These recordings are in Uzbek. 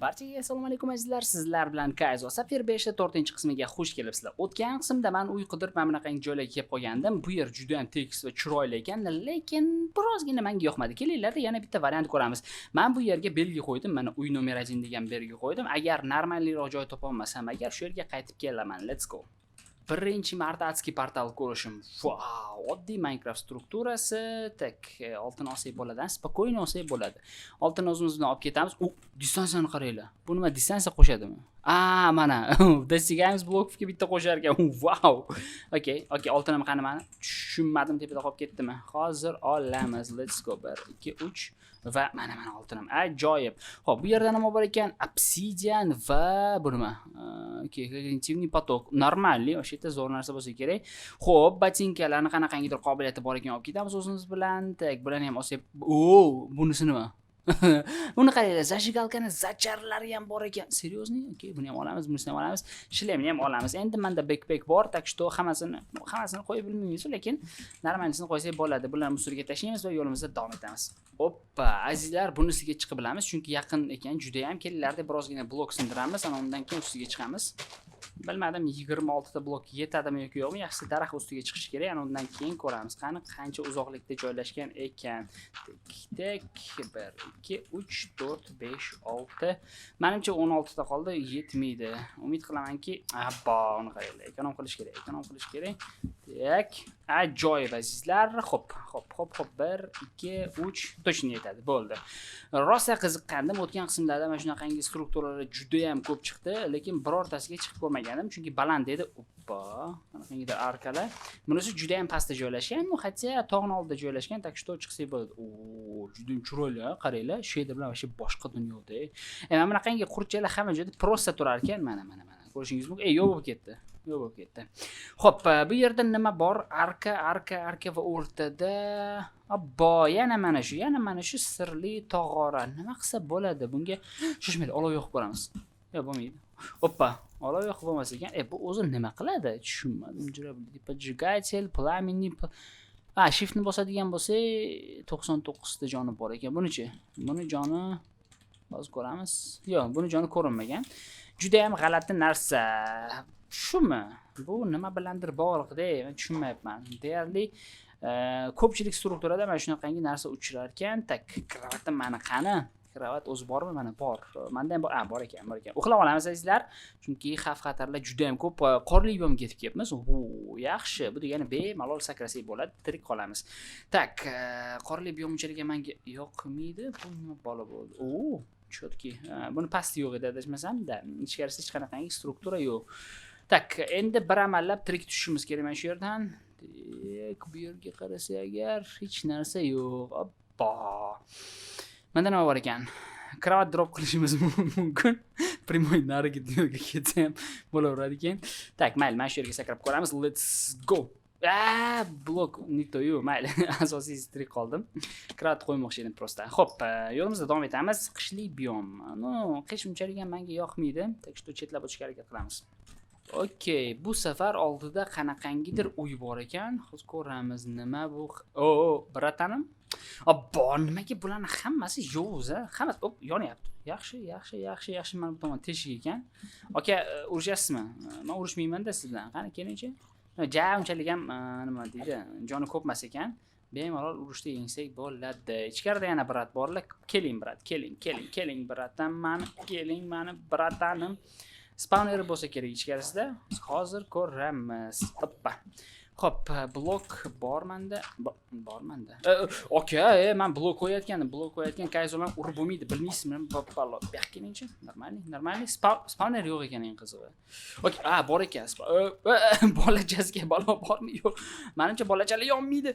Barchaga assalomu alaykum azizlar. Sizlar bilan Kaizo Safir 5 4-qismiga xush kelibsizlar. O'tgan qismda men uy qidirib mana bunaqangi joylarga kelib qolgandim. Bu yer juda ham tekis va chiroyli ekan, lekin birozgina menga yoqmadi. Kelinglar, yana bitta variant ko'ramiz. Men bu yerga belgi qo'ydim. Mana uy nomer 1 degan belgi qo'ydim. Agar normalroq joy topa olmasam, agar shu yerga qaytib kelaman. Let's go. Birinchi marta adskiy portal ko'rishim. Wow, oddiy Minecraft strukturasi. Tak, oltin olsak bo'ladi, spokойно olsak bo'ladi. Oltin o'zimizni olib ketamiz. Distansiyani qaranglar. Bu nima distansiya qo'shadimi? Mana Dastigamiz blokga bitta qo'shar ekan. Wow. Okay, oltinim qani mani? Tushunmadim, tepada qolib ketdimi? Hozir olamiz. Let's go. 1 2 3 va mana oltinim. Ajoyib. Xo'p, bu yerda nima bor ekan? Obsidian va bu nima? Когнитивный поток. Normalniy, o'sha yerda zo'r narsa bo'lsa kerak. Xo'p, botinkalarni qanaqangidir qobiliyati bor ekan olib ketamiz o'zimiz bilan. Tak, bularni ham olsak. Bunisi nima? Buni qaranglar, zashigalkani zacharlari ham bor ekan. Серьезно? Okay, buni ham olamiz, bunisini ham olamiz. Shlemni ham olamiz. Endi menda backpack bor, tak что hammasini qo'yib bilmaymiz, lekin normalnisini qo'ysak bo'ladi. Bularni musorga tashlaymiz va yo'limizda davom etamiz. Hoppa, azizlar, bunisiga chiqib bilamiz, chunki yaqin ekan, juda ham. Kelinglar deb birozgina blok sindiramiz, ana undan keyin ustiga chiqamiz. Bilmadim 26 ta blok yetadimi yoki yo'qmi. Yaxshisi daraxt ustiga chiqish kerak. Ana undan keyin ko'ramiz. Qani qancha uzoqlikda joylashgan ekan. Tik 1 2 3 4 5 6. Menimcha 16 ta qoldi, yetmaydi. Umid qilamanki, uni qaranglar. Ekonom qilish kerak. Tak, ajoyib azizlar. Hop. 1 2 3 точно yetadi. Bo'ldi. Rosa qiziqqandim. O'tgan qismlarda mana shunaqangi strukturalar juda ham ko'p chiqdi, lekin birortasiga chiqib ko'rmagandim, chunki baland edi. Qanaqangidir arkalar. Bunisi juda ham pastda joylashgan, hatto tog'ning oldida joylashgan, tak что chiqsak bo'ladi. Juda ham chiroyli, qaranglar. Shader bilan vaqti boshqa dunyoda. Mana bunaqangi qurchalar hamma joyda prosta turar ekan. Mana. Ko'rishingiz mumkin. Yo'q bo'lib ketdi. Xo'p, bu yerda nima bor? Arka va o'rtada. Yana mana shu sirli tog'ora. Nima qilsa bo'ladi? Bunga shoshmaydi, olov yoqib ko'ramiz. Yo'q, bo'lmaydi. Hoppa, olov yoqib bo'lmas ekan. Bu o'zi nima qiladi? Tushunmadim. Poджигатель, пламенный. Shiftni bosadigan bo'lsa 99 ta joni bor ekan. Buni joni hozir ko'ramiz. Yo'q, buni joni ko'rinmagan. Juda ham g'alati narsa. Shumi? Bu nima bilandir bog'liqda, men tushunmayapman. Deyarli ko'pchilik strukturada mana shunaqangi narsa uchrar ekan. Tak, kravatim mana qani? Kravat o'zi bormi? Mana bor. Menda ham bor ekan. Uxlab olamiz azizlar, chunki xavf-xatarlar juda ham ko'p. Qorli biomga ketib ketmiz. Yaxshi. Bu degani bemalol sakrasak bo'ladi, tirik qolamiz. Tak, qorli biomchiligi menga yoqmaydi. Bu nima bola bo'ldi? Chotki. Buni pasti yo'q edi, adashmasam-da. Ichkarisida hech qanaqangi struktura yo'q. Tak, endi bir amallab tirik tushishimiz kerak mana shu yerdan. Bu yerga qarasa agar hech narsa yo'q. Menda nima bor ekan? Kravat drop qilishimiz mumkin. Primoy nariga yo'lga ketsa ham bo'laveradi ekan. Tak, mayli, mana shu yerga sakrab ko'ramiz. Let's go. Blok nitoyu, mayli. Asosiy tirik qoldim. Kravat qo'ymoqchi edim prosta. Xo'p, yo'limizda davom etamiz. Qishli biom. Qish unchalik ham menga yoqmaydi. Tak что chetlab o'tishga harakat qilamiz. Okay, bu safar oldida qanaqangidir uy bor ekan. Hozir ko'ramiz nima bu. Bratanim. Nimaga bularni hammasi yo'q-a? Hammasi yonyapti. Yaxshi. Mana bu tomon teshik ekan. Aka, urishasizmi? Men urishmayman-da siz bilan. Qani kelingchi. Unchalik ham nima deydi, joni ko'pmas ekan. Bemalol urushda yengsak bo'ladi. Ichkarida yana brat borlar. Keling brat, keling bratam mani, keling mani bratanim. Spawner bo'lsa kerak ichkarisida. Hozir ko'ramiz. Hoppa. Xo'p, blok bormanda. Men blok qo'yayotgan kayzolar urib bo'lmaydi, bilmaysizmi? Bopalo. Bu yoqqa kelingchi. Normalniy. Spawner yo'q ekan eng qizig'i. Bor ekan. Bolachasiga balo bormi? Yo'q. Menimcha bolachalar yonmaydi.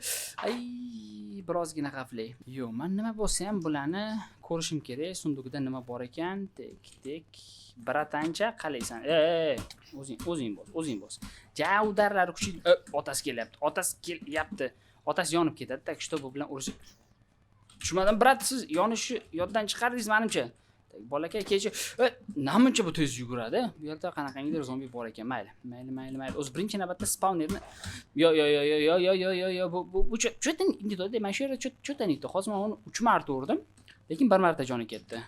Birozgina xavfli. Yo'q, men nima bo'lsa ham bularni ko'rishim kerak. Sundugida nima bor ekan? Tek. Bratancha qalaysan. O'zing bo'l. Udarlar kuchli. Otasi kelyapti. Otasi yonib ketadi. Tak что bu bilan urush. Tushunmadim, brat, siz yonishi yoddan chiqardingiz menimcha. Bolakay kecha namuncha bu tez yuguradi. Bu yerda qanaqangidir zombi bor ekan. Mayli. O'z birinchi navbatda spawnerni bu cho'tan nitodi, men shu yerda cho'tan nitodi. Hozir men uni 3 marta urdim, lekin 1 marta joni ketdi.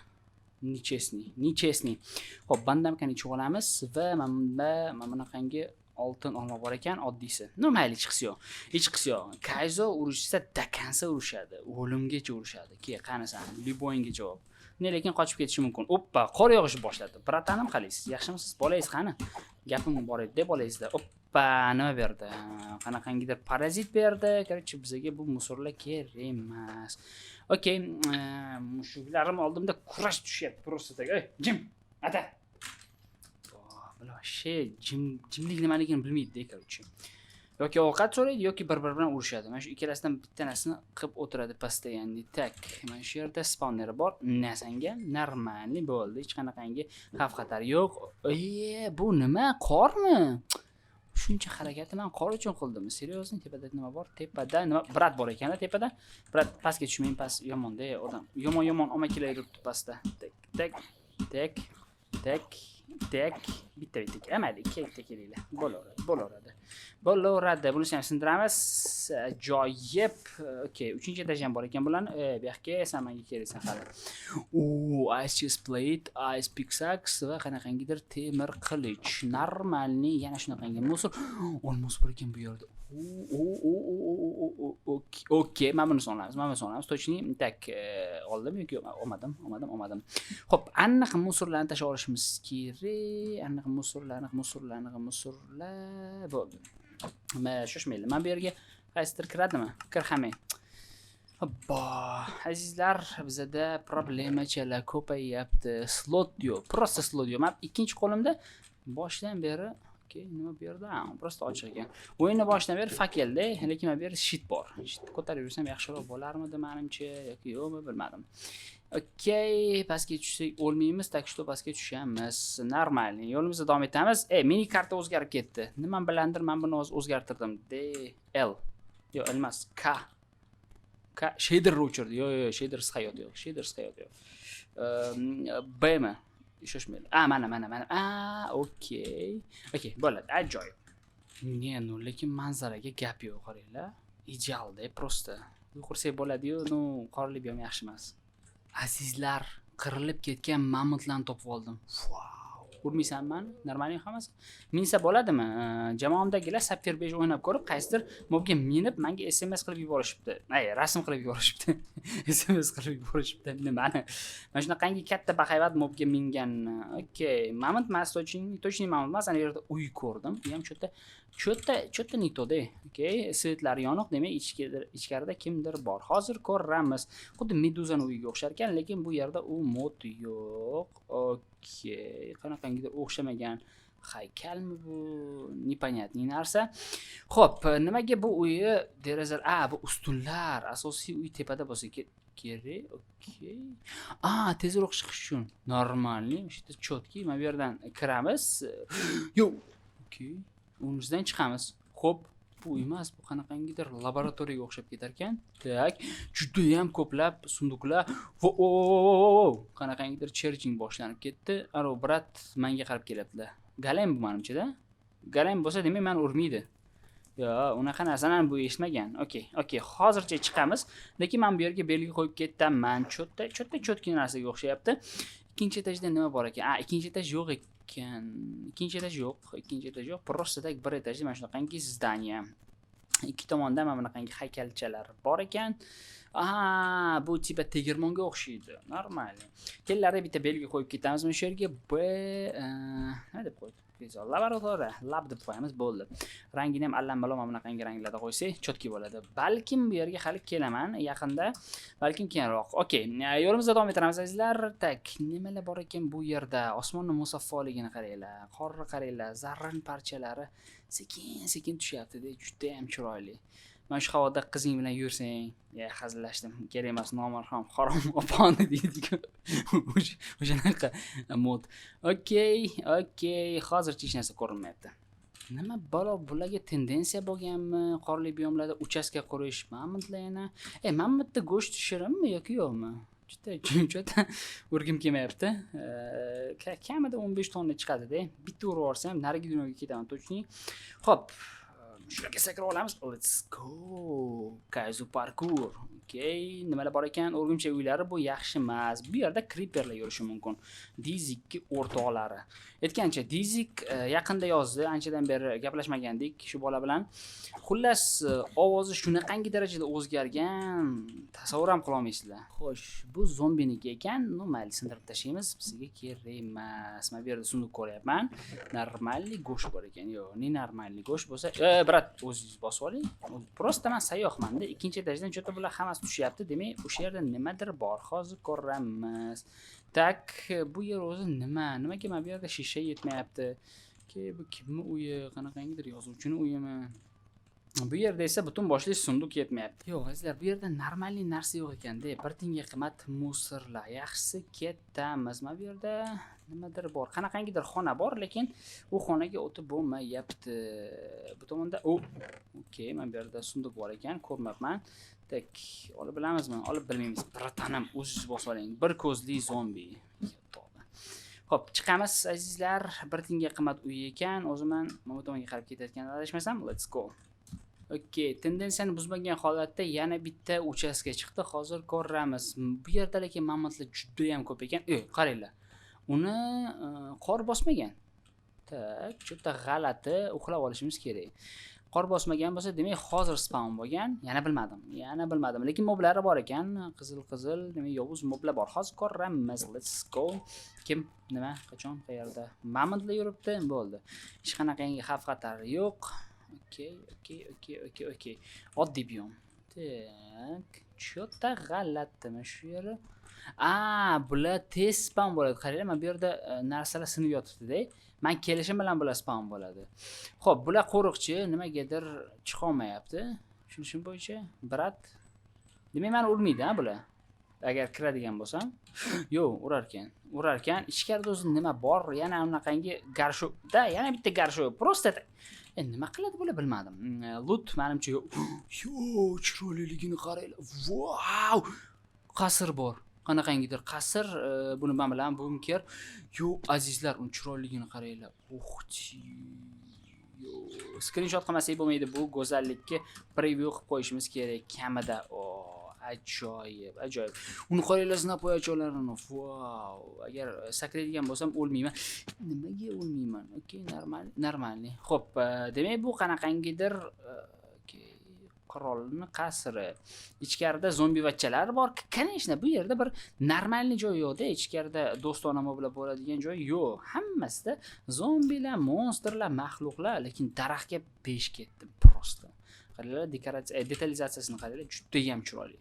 Nechesniy. Xo'p, bandamka nechib olamiz va mana bunaqangi oltin olma bor ekan, oddiysi. Mayli, hech qisi yo'q. Kaizo urushsa dakansa urushadi, o'limgacha urushadi. Qanasan, liboyinga javob. Lekin qochib ketishi mumkin. Oppa, qor yog'ishi boshladi. Bratanim, qalaysiz? Yaxshimisiz? Bolangiz qani? Gapim bor edi deb bolangizda. Oppa, nima berdi? Qanaqangidir parazit berdi. Короче, bizga bu musorlar kerak emas. Okay, mushuklarim oldimda kurash tushyapti просто так. Ey, jim. Ata. Jimlik nimaligini bilmaydi-da, короче. Yoki ovqat so'raydi, yoki bir-biri bilan urushadi. Mana shu ikkalasidan bittasini qilib o'tiradi постоянный. Tak, mana shu yerda spawneri bor. Nasanga normalniy bo'ldi. Hech qanaqangi xavf-xatar yo'q. Bu nima? Qormi? Shuncha harakatni men qor uchun qildim. Seriozmi? Tepada nima bor? Tepada nima? Brat bor ekan-da tepada. Brat pastga tushmang, past yomon-da odam. Yomon olmakilar yuribdi pastda. Tak. Bitta. Amayli, ikkita kelinglar. Bo'laveradi. Bunisi ham sindiramiz. Ajoyib. Okay, 3-etaj ham bor ekan bularni. Bu yoqqa esa menga keraksan hali. Ice chest plate, ice pickaxe va qanaqangidir temir qilich. Normalniy, yana shunaqangi musor. Olmos bor ekan bu yerda. Okay, mana buni sonamiz. Точнее, tak oldim yoki olmadim. Xo'p, aniq musorlarni tashlab olishimiz kerak. Aniq musorlar bo'ldi. Shoshmayli. Men bu yerga qaysidir kiradimi? Kirhamay. Hoppa, azizlar, bizda problemachalar ko'payyapti. Slot yo'q. Просто slot yo'q. Men ikkinchi qo'limda boshdan beri nima bu yerda? Просто ochiq ekan. O'yinni boshidan beri fakelda, lekin men bu yerda shit bor. Shit ko'tarib yursam yaxshiroq bo'larmidi menimcha yoki yo'qmi bilmadim. Okay, pastga tushsak o'lmaymiz, tak что pastga tushamiz. Normalniy. Yo'limizda davom etamiz. Mini karta o'zgarib ketdi. Nima bilandir men buni o'zgartirdim. L. Yo'q, emas. K. Shader o'chirdi. Yo'q, shader hayot yo'q. B mi? Shoshmayli. Mana. Okay, bo'ladi. Ajoyib. Lekin manzaraga gap yo'q, qaranglar. Idealda, просто. Qursak bo'ladi-yu, qorli ham yaxshi emas. Azizlar, qirilib ketgan mamutlarni topib oldim. Urmaysanmi? Normalniy hammasi. Minsa bo'ladimi? Jamoamdagilar Sapphire 5 o'ynab ko'rib, qaysidir mobga minib, menga SMS qilib yuborishibdi. Rasm qilib yuborishibdi. SMS qilib yuborishibdi. Nimani? Mana shunaqangi katta bahaybat mobga mingan. Okay, mamut emas, точно mamut emas. Ana yerda uy ko'rdim. Bu ham cho'tta nitoda. Okay, svetlar yoniq, demak ichkarida kimdir bor. Hozir ko'ramiz. Xuddi meduzani uyiga o'xshar ekan, lekin bu yerda u mod yo'q. Okay, qanaqangidir o'xshamagan haykalmi bu? Непонятный narsa. Xo'p, nimaga bu uyi derazalar? Bu ustunlar. Asosiy uy tepada bo'lsa kerak. Okay. Tezroq chiqish uchun. Normalniy, shu yerda chotki. Mana bu yerdan kiramiz. Yo'q. Okay. O'zimizdan chiqamiz. Xo'p, bu uy emas, bu qanaqangidir laboratoriyaga o'xshab ketar ekan. Tak, juda ham ko'plab sunduqlar. Qanaqangidir cherching boshlanib ketdi. Brat menga qarab kelyaptilar. Galam bu menimcha-da. Galam bo'lsa, demak, meni urmaydi. Yo'q, unaqa narsani bu eshitmagan. Okay, hozircha chiqamiz. Lekin men bu yerga belgi qo'yib ketdim. Cho'tki narsaga o'xshayapti. Ikkinchi etajda nima bor ekan? Ikkinchi etaj yo'q ekan. Ikkinchi etaj yo'q. Просто tak bir etajda mana shunaqangi zdaniya. Ikki tomonda mana bunaqangi haykalchalar bor ekan. Bu tipa tegirmonga o'xshaydi. Normal. Kellarda bitta belgi qo'yib ketamiz mana shu yerga. Nima deb qo'ydik? Laboratoriya, lab deb qo'yamiz, bo'ldi. Rangini ham allambalo mana bunaqangi ranglarda qo'ysak, chotki bo'ladi. Balkim bu yerga hali kelaman yaqinda, balkim keyinroq. Okay, yo'limizda davom etamiz azizlar. Tak, nimalar bor ekan bu yerda? Osmonning musaffoligini qaranglar, qorni qaranglar, zarrin parchalari sekin tushyapti-da, juda ham chiroyli. Mana shu havoda qizing bilan yursang, hazillashdim. Kerak emas, nomarham, harom opani deydi-ku. O'shanaqa mod. Okay, hozircha hech narsa ko'rinmayapti. Nima balo bularga tendensiya bo'lganmi? Qorli biyomlarda uchastka qurish, mamutlarni. Mamutda go'sht shirinmi yoki yo'qmi? Juda o'rgim kelmayapti. Kamida 15 tonna chiqadi-da. Bitta urib yuborsam, narigi dunyoga ketaman, точнее. Xo'p, shularga sakrab olamiz. Let's go. Kaizo parkour. Okay, nimalar bor ekan? O'rgimchak uylari bu yaxshi emas. Bu yerda creeperlar yurishi mumkin. Dizikki o'rtoqlari. Aytgancha, Dizik yaqinda yozdi. Anchadan beri gaplashmagandik shu bola bilan. Xullas, ovozi shunaqangi darajada o'zgargan, tasavvur ham qila olmaysizlar. Xo'sh, bu zombiniki ekan. Mayli, sindirib tashlaymiz. Bizga kerak emas. Men bu yerda sunduq ko'ryapman. Normalniy go'sht bor ekan. Yo'q, ne normalniy go'sht bo'lsa, brat, o'zingiz bosib oling. Prosta men sayyohman-da. Ikkinchi etajdan cho'ta bular hammasi tushyapti. Demak, o'sha yerda nimadir bor. Hozir ko'ramiz. Tak, bu yer o'zi nima? Nimaga men bu yerda shisha yetmayapti? Bu kimning uyi? Qanaqangidir yozuvchining uyimi? Bu yerda esa butun boshli sunduq yetmayapti. Yo'q, azizlar, bu yerda normalniy narsa yo'q ekan-da. Bir tinga qimmat musirlar. Yaxshisi ketamiz. Men bu yerda nimadir bor. Qanaqangidir xona bor, lekin u xonaga o'tib bo'lmayapti. Bu tomonda okey, men bu yerda sunduq bor ekan, ko'rmayapman. Tak, olib bilamizmi? Olib bilmaymiz. Bratanim, o'zingiz bosib oling. Bir ko'zli zombi. Xo'p, chiqamiz azizlar. Bir tinga qimmat uy ekan. O'zim bu tomonga qarab ketayotgan adashmasam, let's go. Okay, tendensiyani buzmagan holatda yana bitta uchastka chiqdi. Hozir ko'ramiz. Bu yerda lekin mammontlar juda ham ko'p ekan. Qaranglar. Uni qor bosmagan. Tak, juda g'alati, uxlab olishimiz kerak. Qor bosmagan bo'lsa, demak, hozir spawn bo'lgan. Yana bilmadim. Lekin moblari bor ekan. Qizil, demak, yovuz moblar bor. Hozir ko'ramiz. Let's go. Kim, nima, qachon, qayerda? Mammontlar yuribdi, bo'ldi. Hech qanaqangi xavf-xatar yo'q. Okay. Oddiy biyom. Tak, juda g'alatimi shu yeri? Bular tez spawn bo'ladi. Qaranglar, men bu yerda narsalar sinib yotibdi-da. Men kelishim bilan bular spawn bo'ladi. Xo'p, bular qo'riqchi, nimagadir chiqa olmayapti. Tushunishim bo'yicha, brat. Demak, meni urmaydi, bular. Agar kiradigan bo'lsam, yo'q, urarkan. Ichkarida o'zi nima bor? Yana unaqangi garshokda, yana bitta garshok. Prosta nima qiladi bular bilmadim. Loot menimcha yo'q. Chiroyliligini qaranglar. Wow! Qasr bor. Qanaqangidir qasr, buni men bilan bunker. Yo'q, azizlar, uni chiroyligini qaranglar. Screenshot qilmasak bo'lmaydi. Bu go'zallikka preview qilib qo'yishimiz kerak kamida. Ajoyib. Uni qaranglar, snap o'yincholarini. Wow! Agar sakraydigan bo'lsam o'lmayman. Nimaga o'lmayman? Okay, normalniy. Xo'p, demak bu qanaqangidir qirolning qasri. Ichkarida zombivachchalar bor. Конечно, bu yerda bir normalniy joy yo'q-da. Ichkarida do'stona moblar bo'ladigan joy yo'q. Hammasida zombilar, monsterlar, maxluqlar, lekin daraxtga besh ketdi prosta. Qaranglar, detalizatsiyasini qaranglar, juda ham chiroyli.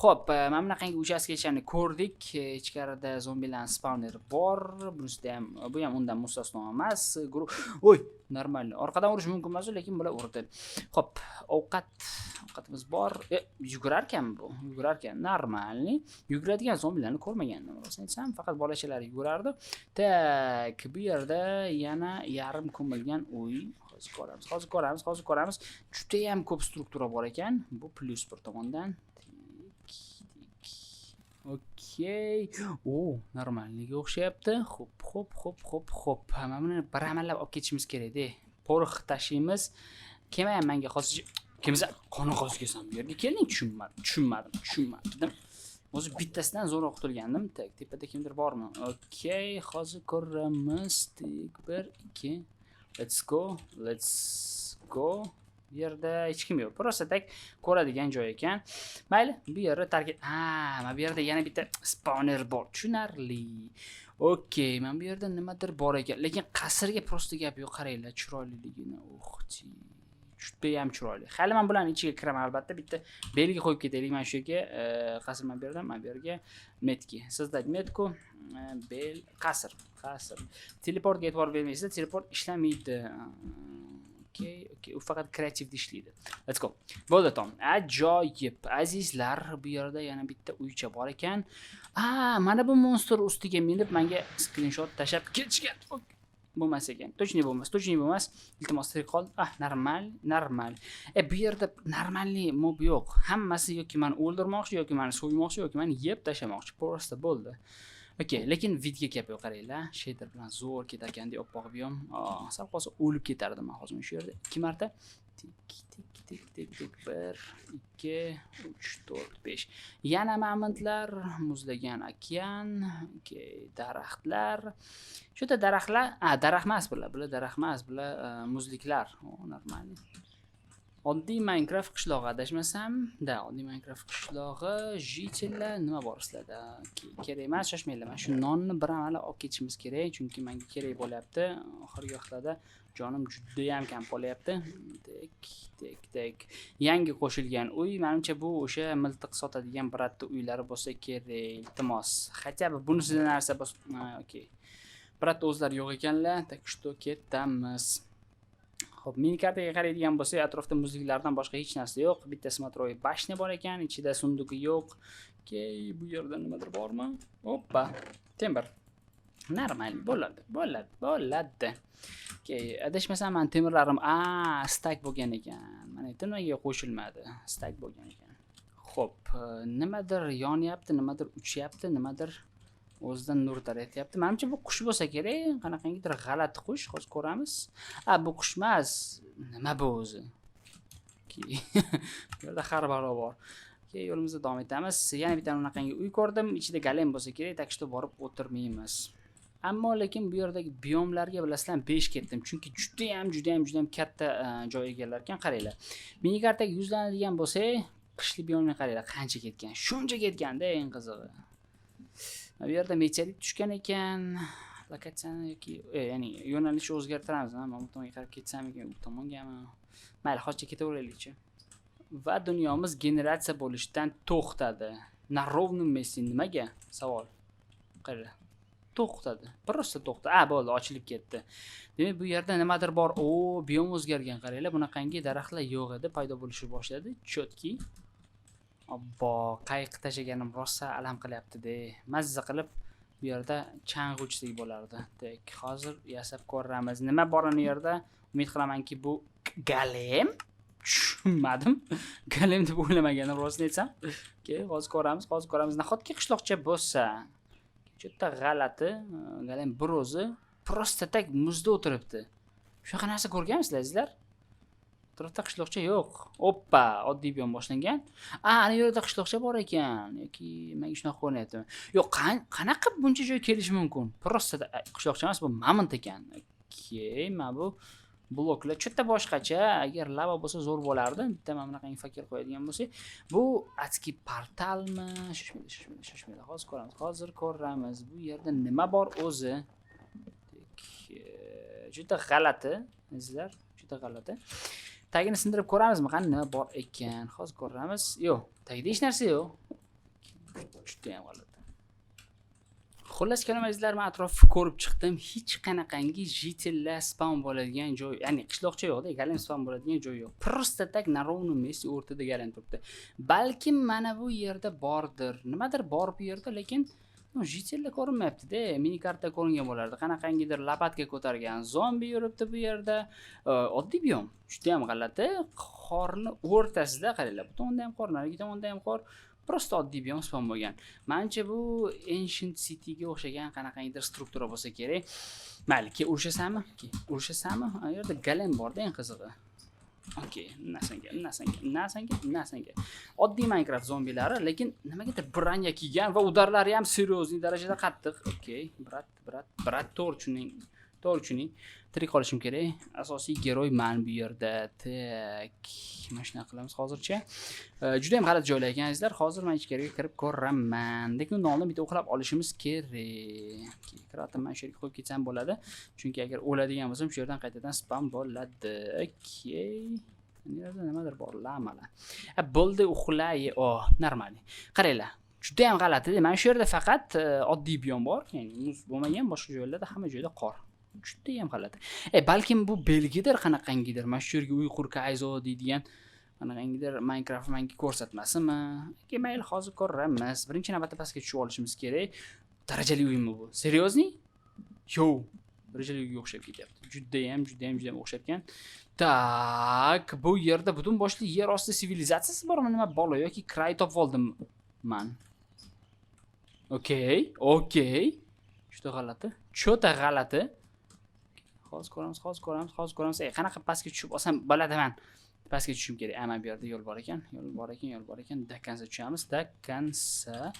Xo'p, mana bunaqangi uchastkachani ko'rdik. Ichkarida zombilar spawneri bor. Bu ham undan mustasno emas. Normalniy. Orqadan urish mumkin emas, lekin bular urdi. Xo'p, ovqatimiz bor. Yugurarkan bu. Normalniy. Yuguradigan zombilarni ko'rmagandim. Rostini aytsam, faqat bolachalari yugurardi. Tak, bu yerda yana yarim ko'milgan uy. Hozir ko'ramiz. Juda ham ko'p struktura bor ekan. Bu plyus bir tomondan. Okay. Normalniga o'xshayapti. Xo'p. Mana buni bir amallab olib ketishimiz kerak-da. Porox tashlaymiz. Kelmayman menga hozir. Kimsa qoni qozgasan bu yerga keling, tushunmadim. O'zi bittasidan zo'r qutulgandim. Tak, tepada kimdir bormi? Okay, hozir ko'ramiz. 1 2 Let's go. Bu yerda hech kim yo'q. Prosta tak ko'radigan joy ekan. Mayli, bu yerda target. Mana bu yerda yana bitta spawner bor. Tushunarli. Okay, men bu yerda nimadir bor ekan, lekin qasrga prosta gap yo'q. Qaranglar, chiroyliligini. Juda ham chiroyli. Hali men bularning ichiga kiraman albatta. Bitta belgi qo'yib ketaylik mana shu yerga. Qasr men bu yerga metki. Sizda metku, qasr. Teleportga e'tibor bermaysizlar, teleport ishlamaydi. Okay. U faqat kreativda ishlaydi. Let's go. Bo'ldi, tom. Ajoyib. Azizlar, bu yerda yana bitta uycha bor ekan. Mana bu monster ustiga minib menga screenshot tashab ketishgan. Bo'lmas ekan. Точнее bo'lmas. Iltimos tirik qol. Normal. Bu yerda normalniy mob yo'q. Hammasi yoki meni o'ldirmoqchi, yoki meni so'ymoqchi, yoki meni yeb tashlamoqchi. Prosta bo'ldi. Okay, lekin vidga gap yo'q, qaranglar. Shader bilan zo'r ketargandek oppoq biyom. Sal qolsa o'lib ketardim men hozir shu yerda 2 marta tik 1 2 3 4 5. Yana mamantlar, muzlagan okean, daraxtlar. Shu yerda daraxtlar, daraxt emas bular daraxt emas, bular muzliklar. Normal. Oddiy Minecraft qishlog'i adashmasam, oddiy Minecraft qishlog'i, jitellar nima bor sizlarda? Kerak emas, shoshmanglar. Mana shu nonni bir amala olib ketishimiz kerak, chunki menga kerak bo'lyapti. Oxirgi vaqtlarda jonim juda ham kam qolyapti. Tek. Yangi qo'shilgan uy, menimcha bu o'sha miltiq sotadigan biratda uylari bo'lsa kerak. Iltimos. Хотя бы bunisi narsa bo'lsa, okey. Biratda o'zlari yo'q ekanlar, так что ketamiz. Xo'p, minikartaga qaraydigan bo'lsak, atrofda muzliklardan boshqa hech narsa yo'q. Bitta smotroy bashna bor ekan, ichida sunduqi yo'q. Bu yerda nimadir bormi? Hoppa, temir. Normal, bo'ladi. Adashmasam, men temirlarim stack bo'lgan ekan. Mana endi nimaga qo'shilmadi? Stack bo'lgan ekan. Xo'p, nimadir yonyapti, nimadir uchyapti, nimadir o'zidan nur taratyapti. Menimcha bu qush bo'lsa kerak, qanaqangidir g'alati qush, hozir ko'ramiz. Bu qush emas. Nima bu o'zi? Bu yerda har balo bor. Yo'limizda davom etamiz. Yana bitta bunaqangi uy ko'rdim, ichida golem bo'lsa kerak, tak что borib o'tirmaymiz. Ammo lekin bu yerdagi biomlarga bilasizlar 5 ketdim, chunki juda ham katta joy egallar ekan, qaranglar. Minikartaga yuzlanadigan bo'lsak, qishli biomga qaranglar, qancha ketgan. Shuncha ketganda, eng qizig'i. Bu yerda meteorit tushgan ekan. Lokatsiyani yoki, ya'ni yo'nalishni o'zgartiramiz. Men bu tomonga qarab ketsam ekan, u tomongami? Mayli, hozircha ketaveraylikchi. Va dunyomiz generatsiya bo'lishdan to'xtadi. Na ровном месте nimaga? Savol. Qara. To'xtadi. Просто to'xtadi. Bo'ldi, ochilib ketdi. Demak, bu yerda nimadir bor. Biom o'zgargan, qaranglar. Bunaqangi daraxtlar yo'q edi, paydo bo'lishni boshladi. Chotki. Obbo, qayiq tashaganim rosa alam qilyapti-da. Mazza qilib bu yerda chang'uvchilik bo'lardi. Tek, hozir yasab ko'ramiz. Nima bor u yerda? Umid qilamanki, bu golem. Tushunmadim. Golem deb o'ylamagandim, rostini aytsam. Hozir ko'ramiz. Nahotki qishloqcha bo'lsa, juda g'alati. Golem bir o'zi prosta tak muzda o'tiribdi. Shunaqa narsa ko'rganmisizlar, sizlar? Atrofda qishloqcha yo'q. Oppa, oddiy biom boshlangan. Ana yerda qishloqcha bor ekan. Yoki menga shunaqa ko'rinyaptimi? Yo'q, qanaqa buncha joy kelishi mumkin? Prosta qishloqcha emas, bu mamont ekan. Mana bu bloklar chetda boshqacha. Agar lava bo'lsa zo'r bo'lardi. Bitta mana bunaqangi fakir qo'yadigan bo'lsak, bu atski portalmi? Shoshmaydi. Hozir ko'ramiz. Bu yerda nima bor o'zi? Juda g'alati, sizlar, juda g'alati. Tagini sindirib ko'ramizmi? Qani nima bor ekan? Hozir ko'ramiz. Yo'q, tagida hech narsa yo'q. Juda ham g'alati. Xullas kalamazlar, men atrofni ko'rib chiqdim. Hech qanaqangi jitellar spawn bo'ladigan joy, ya'ni qishloqcha yo'q-da, golem spawn bo'ladigan joy yo'q. Prosta tak na ровном месте o'rtada golem turibdi. Balkim mana bu yerda bordir. Nimadir bor bu yerda, lekin jitellar ko'rinmayapti-da. Minikarta ko'ringan bo'lardi. Qanaqangidir lapatka ko'targan zombi yuribdi bu yerda. Oddiy biom. Juda ham g'alati. Qorni o'rtasida qaranglar. Bu tomonda ham qor, narigi tomonda ham qor. Prosta oddiy biom spawn bo'lgan. Menimcha bu Ancient City ga o'xshagan qanaqangidir struktura bo'lsa kerak. Mayli, urishasanmi? Bu yerda golem bor-da, eng qizig'i. Okey, nasanga. Oddiy Minecraft zombilari, lekin nimagadir branya kiygan va udarlari ham seriozniy darajada qattiq. Okey, brat to'g'ri tirik qolishim kerak. Asosiy geroy men bu yerda. Tak, mana shuna qilamiz hozircha. Juda ham g'alati joylar ekanizlar. Hozir men ichkariga kirib ko'raman. Lekin uni bitta o'qlab olishimiz kerak. Kiratim men shu yerga qo'yib ketsam bo'ladi. Chunki agar o'ladigan bo'lsam, shu yerdan qaytadan spam bo'ladi. Okey. Yerda nimadir bor, lamalar. Bo'ldi, uxlay. Normal. Qaranglar. Juda ham g'alati. Men shu yerda faqat oddiy biom bor, ya'ni muz bo'lmagan, boshqa joylarda hamma joyda qor. Juda ham g'alati. Balkim bu belgidir, qanaqangidir. Mana shu yerga uy qurka ayzo deydigan qanaqangidir Minecraft menga ko'rsatmasimi? Mayli, hozir ko'ramiz. Birinchi navbatda pastga tushib olishimiz kerak. Darajali uymi bu? Seriozniy? Yo'q. Darajali uyga o'xshab ketyapti. Juda ham o'xshab ekan. Tak, bu yerda butun boshli yer osti sivilizatsiyasi bormi? Nima bola yoki kray topib oldim men. Okey. Juda g'alati. Hozir ko'ramiz. Qanaqa pastga tushib olsam bo'ladi men. pastga tushishim kerak. Mana bu yerda yo'l bor ekan. Yo'l bor ekan. Dakansa tushamiz. Dakansa.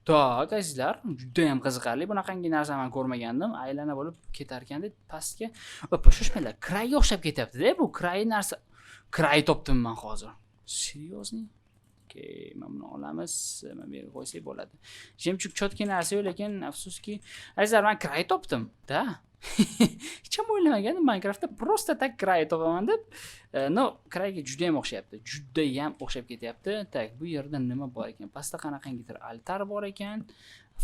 Tak, azizlar, juda ham qiziqarli. Bunaqangi narsa men ko'rmagandim. Aylana bo'lib ketar ekan deb pastga. Oppa, shoshmanglar. Krayga o'xshab ketyapti-da bu. Kray narsa. Kray topdim men hozir. Seriozmi? Okay, mana buni olamiz. Mana bu yerga qo'ysak bo'ladi. Jemchuk chotki narsa-yu, lekin afsuski, azizlar, men kray topdim-da. Hech ham o'ylamagandim Minecraftda prosta tak kray topaman deb. No, krayga juda ham o'xshayapti. Juda ham o'xshab ketyapti. Tak, bu yerda nima bor ekan? Pastda qanaqangidir altar bor ekan.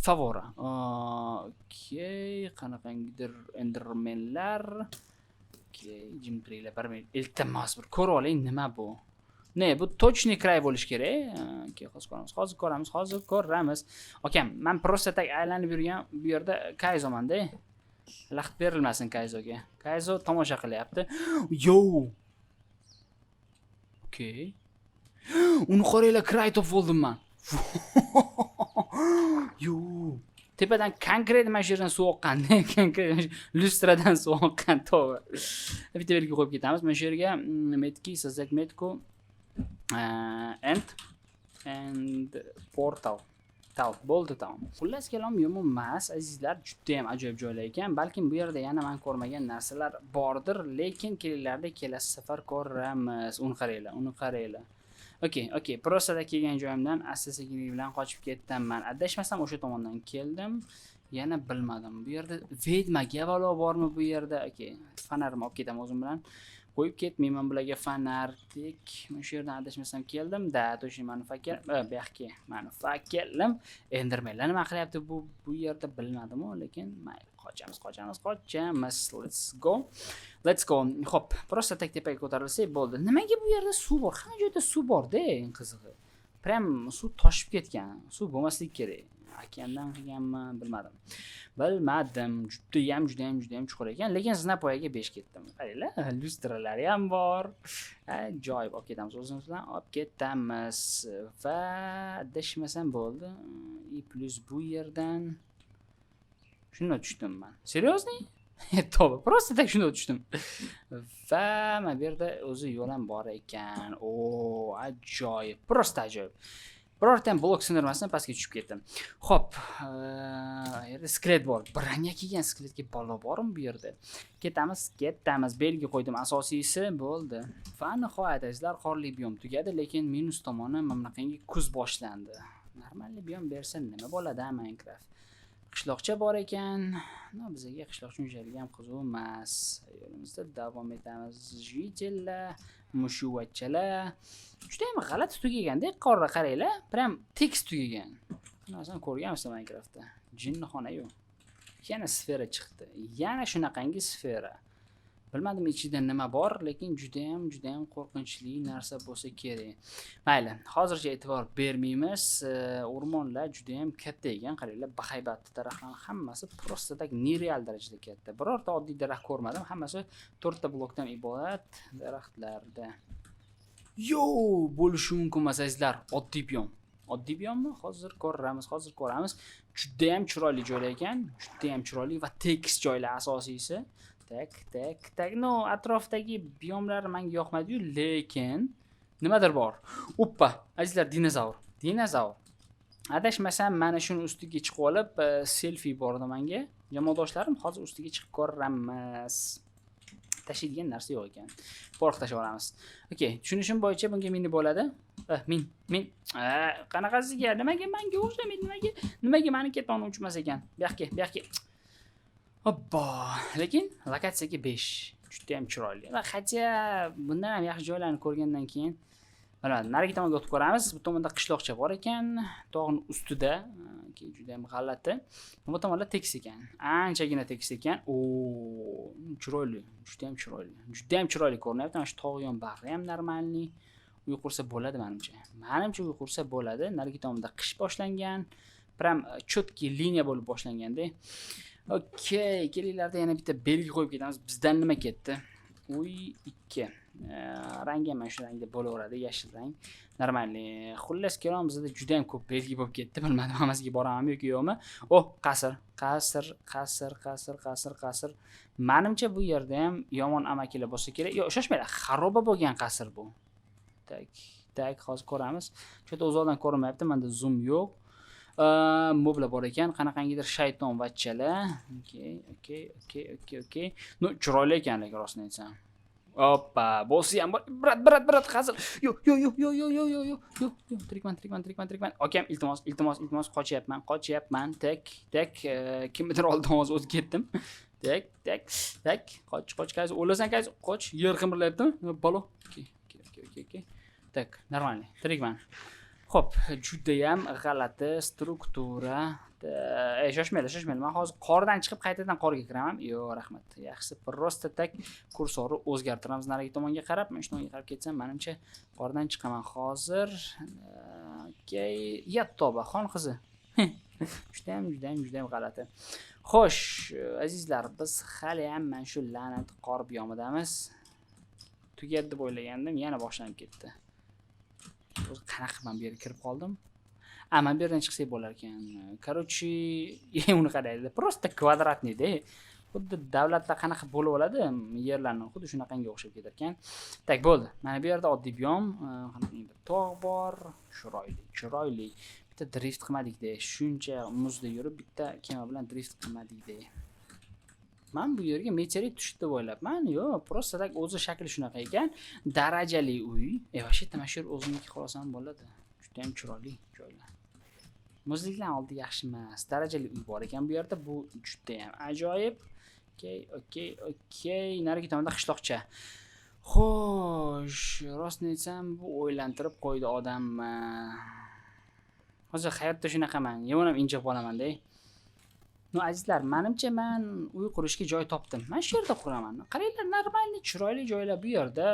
Favora. Okay, qanaqangidir endermenlar. Okay, jim turinglar, bir minut. Iltimos, bir ko'rib oling, nima bu? Ne, bu точный kray bo'lish kerak. Okay, hozir ko'ramiz. Okay, men prosta tak aylanib yurgan bu yerda kayzomanda. Laxt berilmasin Kayzoga. Kayzo tomosha qilyapti. Yo. Okay. Uni qoraylar kray top bo'ldim men. Yo. Tepadan konkret mana shu yerdan suv oqqanda, konkret lustradan suv oqqan to'g'ri. Bitta belgi qo'yib ketamiz. Mana shu yerga metki, sizak metku and portal. Bo'ldi, tamom. Xullas kalom yomon emas, azizlar, juda ham ajoyib joylar ekan. Balkim bu yerda yana men ko'rmagan narsalar bordir, lekin kelinglarda kelasi safar ko'ramiz. Uni qaranglar. Okay. Prostada kelgan joyimdan asta-sekinlik bilan qochib ketdim. Adashmasam o'sha tomondan keldim. Yana bilmadim. Bu yerda vedma gavalo bormi bu yerda? Okay, fanarimni olib ketaman o'zim bilan. Qo'yib ketmayman bularga fanartik. Men shu yerdan adashmasam keldim. Da, to'shi manufaktur. Bu yoqqa manufakturlim. Endermenlar nima qilyapti bu yerda bilmadim, lekin mayli, qochamiz. Let's go. Xo'p, prosta tak tepaga ko'tarilsak bo'ldi. Nimaga bu yerda suv bor? Hamma joyda suv bor-da, eng qizig'i. Prям suv toshib ketgan. Suv bo'lmasligi kerak. Okeandan qilganmi, bilmadim. Juda ham chuqur ekan, lekin zinapoyaga 5 ketdim. Qaranglar, lustralari ham bor. Joyib olib ketamiz, o'zimiz bilan olib ketamiz va adashmasam bo'ldi. Plus bu yerdan shunday tushdim men. Seriozni? To'g'ri, prosta tak shunday tushdim. Va mana bu yerda o'zi yo'l ham bor ekan. Ajoyib, prosta ajoyib. Birorta ham blok sindirmasdan pastga tushib ketdim. Xo'p, yerda skelet bor. Branya kelgan skeletga balo bormi bu yerda? Ketamiz. Belgi qo'ydim, asosiysi bo'ldi. Va nihoyat azizlar, qorli biyom tugadi, lekin minus tomoni mana bunaqangi kuz boshlandi. Normalniy biyom bersa nima bo'ladi Minecraft? Qishloqcha bor ekan. Bizga qishloqcha unchalik ham qiziq emas. Yo'limizda davom etamiz. Jitellar, mushuvachchalar. Juda ham g'alati tugagan-da, qorra qaranglar. Prям tekst tugagan. Narsani ko'rganmisiz Minecraftda? Jinnixona-yu. Yana sfera chiqdi. Yana shunaqangi sfera. Bilmadim ichida nima bor, lekin juda ham qo'rqinchli narsa bo'lsa kerak. Mayli, hozircha e'tibor bermaymiz. O'rmonlar juda ham katta ekan, qaranglar, bahaybat daraxtlarning hammasi prostadak nereal darajada katta. Birorta oddiy daraxt ko'rmadim, hammasi 4 ta blokdan iborat daraxtlarda. Yo, bo'lishi mumkin emas azizlar, oddiy biyommi? Hozir ko'ramiz. Juda ham chiroyli joylar ekan, juda ham chiroyli va tekis joylar asosiysi. Tak. No, atrofdagi biyomlar menga yoqmadi-yu, lekin nimadir bor. Oppa, azizlar, dinozavr. Adashmasam, mana shuni ustiga chiqib olib, selfie bordi menga. Jamoadoshlarim hozir ustiga chiqib ko'ramiz. Tashiydigan narsa yo'q ekan. Porq tashib olamiz. Okay, tushunishim bo'yicha bunga mini bo'ladi. Min. Qanaqasiga? Nimaga menga o'xshamaydi? Nimaga meni ketoni uchmas ekan? Bu yoqqa. Hoppa, lekin lokatsiyaga 5. Juda ham chiroyli. Va hatto bundan ham yaxshi joylarni ko'rgandan keyin bilmadim, narigi tomonga o'tib ko'ramiz. Bu tomonda qishloqcha bor ekan, tog'ning ustida. Juda ham g'alati. Bu tomonda tekis ekan. Anchagina tekis ekan. Chiroyli, juda ham chiroyli ko'rinyapti. Mana shu tog' yon bag'ri ham normalniy. Uy qursa bo'ladi menimcha. Uy qursa bo'ladi. Narigi tomonda qish boshlangan. Prям chotki liniya bo'lib boshlanganda. Okay, kelinglarda yana bitta belgi qo'yib ketamiz. Bizdan nima ketdi? 2. Rangi ham shu rangda bo'laveradi, yashil rang. Normalniy. Xullas kalom, bizda juda ham ko'p belgi bo'lib ketdi. Bilmadim, hammasiga boramanmi yo'qmi? Menimcha bu yerda ham yomon amakilar bo'lsa kerak. Yo'q, shoshmanglar, xaroba bo'lgan qasr bu. tak hozir ko'ramiz. Chunki uzoqdan ko'rinmayapti, menda zoom yo'q. Moblar bor ekan, qanaqangidir shayton vachchalar. Okay. No, chiroyli ekan lekin rostini aytsam. Hoppa, bossi ham bor. Brat, hazil. Yo'q. Trikman. Akam, iltimos, qochyapman. Tak, kimnidir oldidan hozir o'tib ketdim. Tak. Qoch, qaysi o'lasan, qaysi qoch. Yer qimirlayapti. Balo. Okay. Tak, нормально. Trikman. Xo'p, juda ham g'alati struktura. Shoshmaylar. Men hozir qordan chiqib qaytadan qorga kiraman. Yo'q, rahmat. Yaxshisi, prosta tak kursorni o'zgartiramiz narigi tomonga qarab. Men shu tomonga qarab ketsam, menimcha qordan chiqaman hozir. Okay, yattoba xon qizi. Juda ham g'alati. Xo'sh, azizlar, biz hali ham mana shu la'nat qor biyomidamiz. Tugadi deb o'ylagandim, yana boshlanib ketdi. O'zi qanaqa men bu yerga kirib qoldim? Men bu yerdan chiqsak bo'lar ekan. Короче, uni qaraydi. Просто kvadratnida. Xuddi davlatlar qanaqa bo'lib oladi, yerlarni xuddi shunaqangi o'xshab ketar ekan. Tak bo'ldi. Mana bu yerda oddiy biyom, qanaqangi tog' bor, chiroyli. Bitta drift qilmadik-da. Shuncha muzda yurib bitta kema bilan drift qilmadik-da. Men bu yerga meteorit tushdi deb o'ylabman. Yo'q, prosta tak o'zi shakli shunaqa ekan. Darajali uy. Вообще tamashir o'zimniki xolasam bo'ladi. Juda ham chiroyli joylar. Muzliklar oldi yaxshi emas. Darajali uy bor ekan bu yerda. Bu juda ham ajoyib. Okay. Narigi tomonda qishloqcha. Xo'sh, rostni aytsam, bu o'ylantirib qo'ydi odamni. Hozir hayotda shunaqaman. Yo'nam injib qolaman-da. No azizlar, menimcha men uy qurishga joy topdim. Men shu yerda quraman. Qaranglar, normalni chiroyli joylar bu yerda.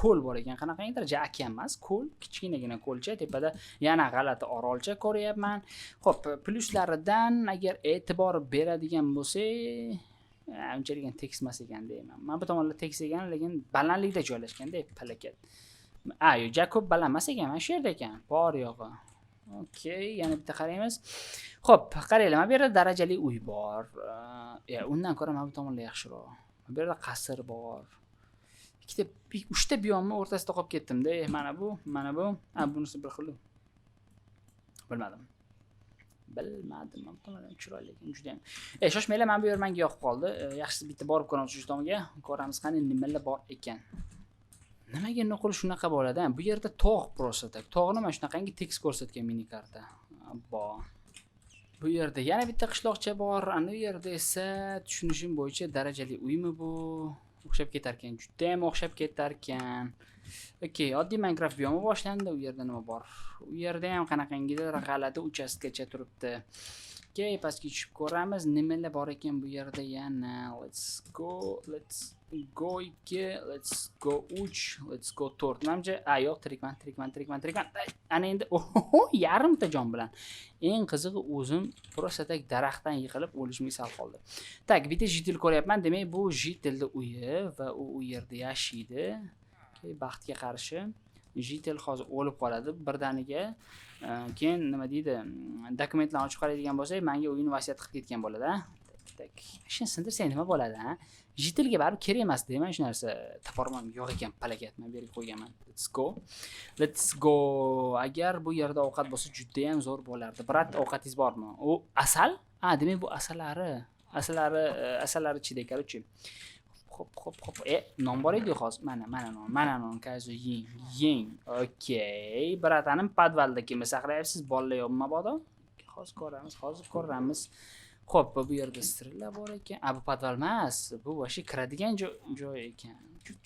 Ko'l bor ekan, qanaqangidir okean emas, ko'l, kichkinagina ko'lcha, tepada yana g'alati orolcha ko'ryapman. Xo'p, pluslaridan agar e'tibor beradigan bo'lsak, unchalik ham tekis emas ekan deyman. Men bu tomonlar tekis ekan, lekin balandlikda joylashganda palakat. Yo'q, ko'p baland emas ekan, men shu yerda ekan. Bor yo'g'i. Okay, yana bitta qaraymiz. Xo'p, qaranglar, mana bu yerda darajali uy bor. Undan ko'ra mana bu tomonlar yaxshiroq. Bu yerda qasr bor. Uchta biyomni o'rtasida qolib ketdim-da. Mana bu. Bunisi bir xil. Bilmadim. Bu tomondan chiroyli ekan, juda ham. Shoshmanglar, mana bu yer menga yoqib qoldi. Yaxshisi bitta borib ko'ramiz shu tomonga. Ko'ramiz qani nimalar bor ekan. Nimaga nuqul shunaqa bo'ladi? Bu yerda tog' prosta. Tog'ni mana shunaqangi tekst ko'rsatgan minikarta. Bu yerda yana bitta qishloqcha bor. Ana bu yerda esa tushunishim bo'yicha darajali uymi bu? O'xshab ketar ekan. Juda ham o'xshab ketar ekan. Okay, oddiy Minecraft biyomi boshlandi. U yerda nima bor? U yerda ham qanaqangidir g'alati uchastkacha turibdi. Okay, pastga tushib ko'ramiz. Nimalar bor ekan bu yerda yana? Let's go 2, let's go 3, let's go 4. Menimcha, yo'q, trikman. Ana endi yarimta jon bilan. Eng qizig'i o'zim prostatak daraxtdan yiqilib o'lishimga sal qoldi. Tak, bitta jitel ko'ryapman. Demak, bu jitelning uyi va u yerda yashaydi. Okay, baxtga qarshi jitel hozir o'lib qoladi birdaniga. Keyin nima deydi? Dokumentlarni ochib qaraydigan bo'lsak, menga uyini vasiyat qilib ketgan bo'ladi, Tak. Shuni sindirsang nima bo'ladi, ha? Jitilga baribir kerak emas deyman, shu narsa. Tapormam yo'q ekan, palakat. Men bu yerga qo'yganman. Let's go. Agar bu yerda ovqat bo'lsa, juda ham zo'r bo'lardi. Brat, ovqatingiz bormi? U asal? Demak bu asalari ichida ekan-chi. Xo'p. Non bor edi hozir. Mana non, kazo yeng. Okay. Bratanim podvalda kim saqlayapsiz? Bolalar yo'qmi mabodo? Hozir ko'ramiz. Xo'p, bu yerda sirlar bor ekan. Bu podval emas. Bu vashi kiradigan joy ekan.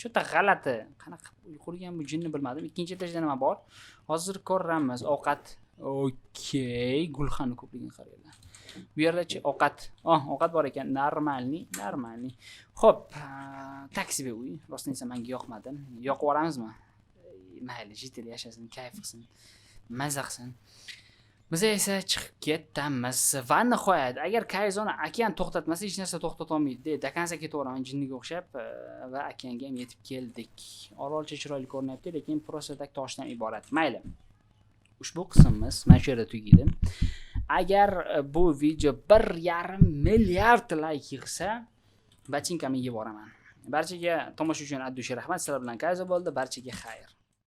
Juda g'alati. Qanaqa uy qurgan bu jinni bilmadim. Ikkinchi etajda nima bor? Hozir ko'ramiz. Ovqat. Okay, gulxanni ko'pligini qaranglar. Bu yerda-chi ovqat bor ekan. Normalniy. Xo'p, taksiga uy. Rostini aytsam, menga yoqmadi. Yoqib yuboramizmi? Mayli, jitel yashasin, kayf qilsin, mazza qilsin. Biz esa chiqib ketamiz. Va nihoyat, agar Kayzoni okean to'xtatmasa, hech narsa to'xtata olmaydi. Dakansa ketaveraman jinniga o'xshab va okeanga ham yetib keldik. Orolcha chiroyli ko'rinyapti, lekin prostatak toshdan iborat. Mayli. Ushbu qismimiz mana shu yerda tugaydi. Agar bu video 1,5 milliard like yig'sa, bachinkamni yeb boraman. Barchaga tomosha uchun addushi rahmat. Sizlar bilan Kayzo bo'ldi. Barchaga xayr.